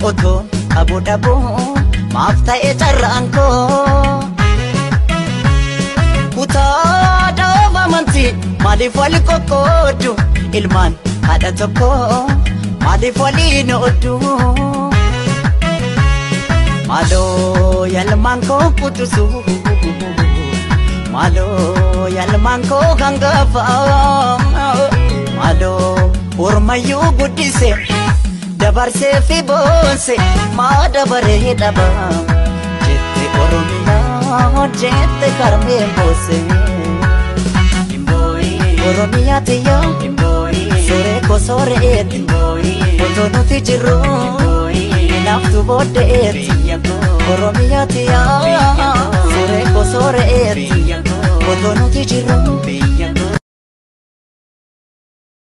otoon aboo dhaboo maaf ta'e carraan koo kutaa dhaaba amantii maaliif wali qoqqoodu ilmaan haadha tokko maaliif waliin ooddu maaloo yaalmaan koo kutusu maaloo yaalmaan koo hangafa maaloo ormayyuu guddise dabarsee fi boonse maa dabaree dhaba jette Oromiyaa jette karmeen boose Oromiyaa tiyya sore ko soreeti otoo nuti jirru naftu booddeeti Oromiyaa tiyya sore ko soreeti otoo nuti jirru